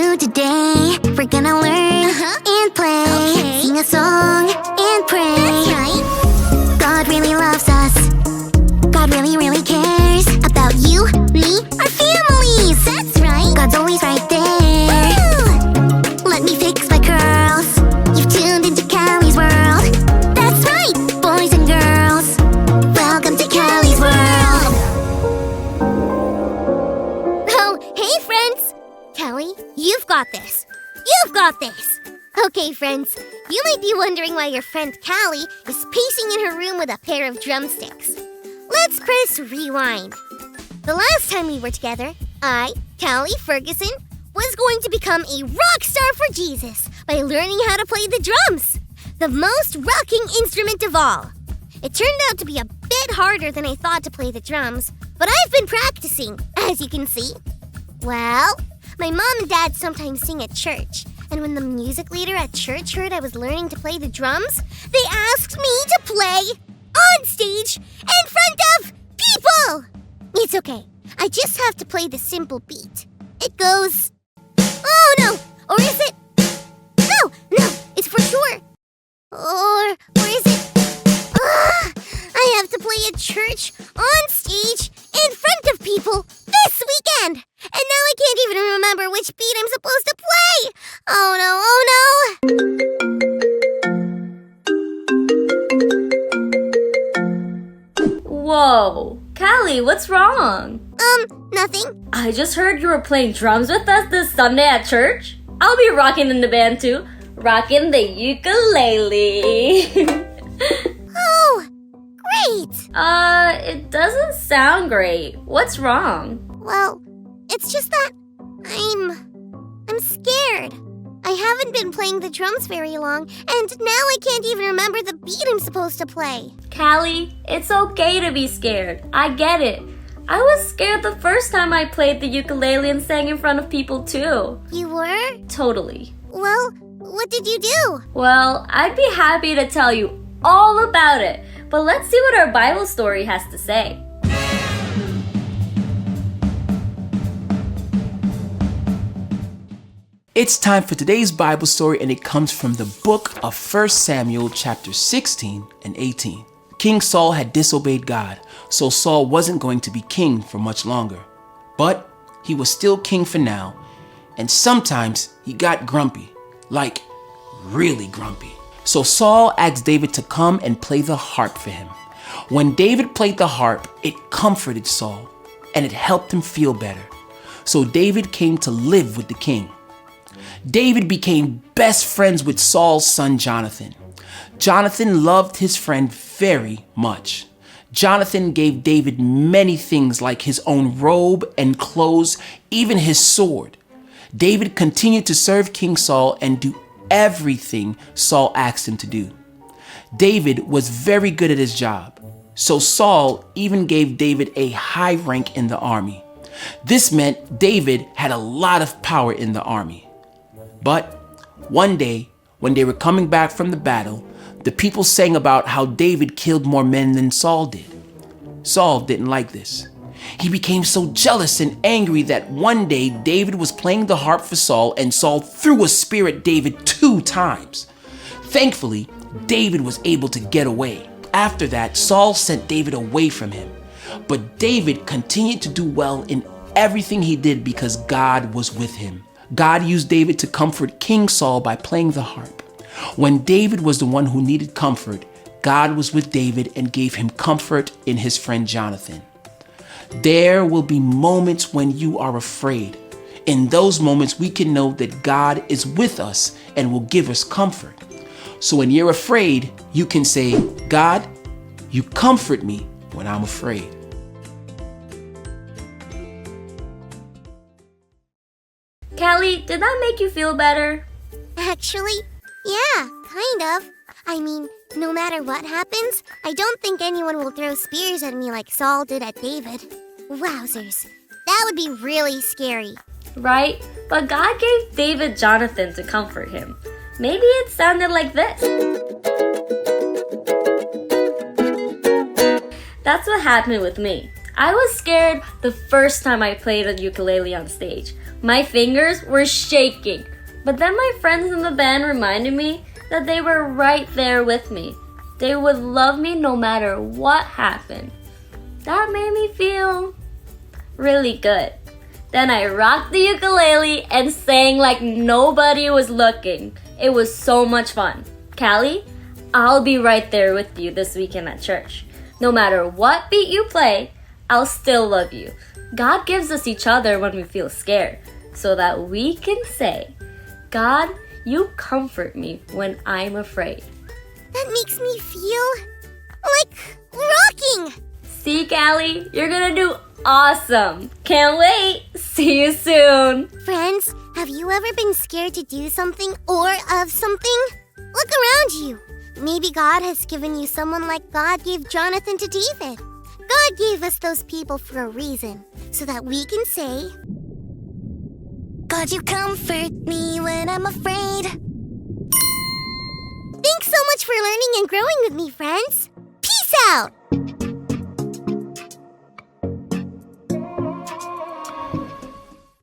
do today. We're gonna learn and play, sing a song and pray. That's right. God really loves us. God really, really cares about you, me, our families. That's right. God's always right there. Woo! Let me fix my curls. You've tuned into Callie's world. That's right, boys and girls. Welcome to Callie's world. Oh, hey friends. Callie, you've got this. You've got this. Okay, friends, you might be wondering why your friend Callie is pacing in her room with a pair of drumsticks. Let's press rewind. The last time we were together, I, Callie Ferguson, was going to become a rock star for Jesus by learning how to play the drums, the most rocking instrument of all. It turned out to be a bit harder than I thought to play the drums, but I've been practicing, as you can see. Well, my mom and dad sometimes sing at church, and when the music leader at church heard I was learning to play the drums, they asked me to play on stage in front of people! It's okay. I just have to play the simple beat. It goes... Oh, no! Or is it... No! It's for sure. Or is it... I have to play at church, on stage, in front of people, this weekend! And now I can't even remember which beat I'm supposed to play! Oh no! Whoa, Callie, what's wrong? Nothing. I just heard you were playing drums with us this Sunday at church. I'll be rocking in the band too. Rocking the ukulele. Oh, great. It doesn't sound great. What's wrong? Well, it's just that I'm scared. I haven't been playing the drums very long, and now I can't even remember the beat I'm supposed to play. Callie, it's okay to be scared. I get it. I was scared the first time I played the ukulele and sang in front of people too. You were? Totally. Well, what did you do? Well, I'd be happy to tell you all about it, but let's see what our Bible story has to say. It's time for today's Bible story, and it comes from the book of 1 Samuel chapter 16 and 18. King Saul had disobeyed God, so Saul wasn't going to be king for much longer. But he was still king for now, and sometimes he got grumpy, like really grumpy. So Saul asked David to come and play the harp for him. When David played the harp, it comforted Saul, and it helped him feel better. So David came to live with the king. David became best friends with Saul's son Jonathan. Jonathan loved his friend very much. Jonathan gave David many things like his own robe and clothes, even his sword. David continued to serve King Saul and do everything Saul asked him to do. David was very good at his job, so Saul even gave David a high rank in the army. This meant David had a lot of power in the army. But one day, when they were coming back from the battle, the people sang about how David killed more men than Saul did. Saul didn't like this. He became so jealous and angry that one day David was playing the harp for Saul, and Saul threw a spear at David 2 times. Thankfully, David was able to get away. After that, Saul sent David away from him. But David continued to do well in everything he did because God was with him. God used David to comfort King Saul by playing the harp. When David was the one who needed comfort, God was with David and gave him comfort in his friend Jonathan. There will be moments when you are afraid. In those moments, we can know that God is with us and will give us comfort. So when you're afraid, you can say, God, you comfort me when I'm afraid. Callie, did that make you feel better? Actually, yeah, kind of. I mean, no matter what happens, I don't think anyone will throw spears at me like Saul did at David. Wowzers, that would be really scary. Right? But God gave David Jonathan to comfort him. Maybe it sounded like this. That's what happened with me. I was scared the first time I played the ukulele on stage. My fingers were shaking. But then my friends in the band reminded me that they were right there with me. They would love me no matter what happened. That made me feel really good. Then I rocked the ukulele and sang like nobody was looking. It was so much fun. Callie, I'll be right there with you this weekend at church. No matter what beat you play, I'll still love you. God gives us each other when we feel scared, so that we can say, God, you comfort me when I'm afraid. That makes me feel like rocking. See, Callie, you're gonna do awesome. Can't wait. See you soon. Friends, have you ever been scared to do something or of something? Look around you. Maybe God has given you someone like God gave Jonathan to David. God gave us those people for a reason, so that we can say, God, you comfort me when I'm afraid. Thanks so much for learning and growing with me, friends. Peace out!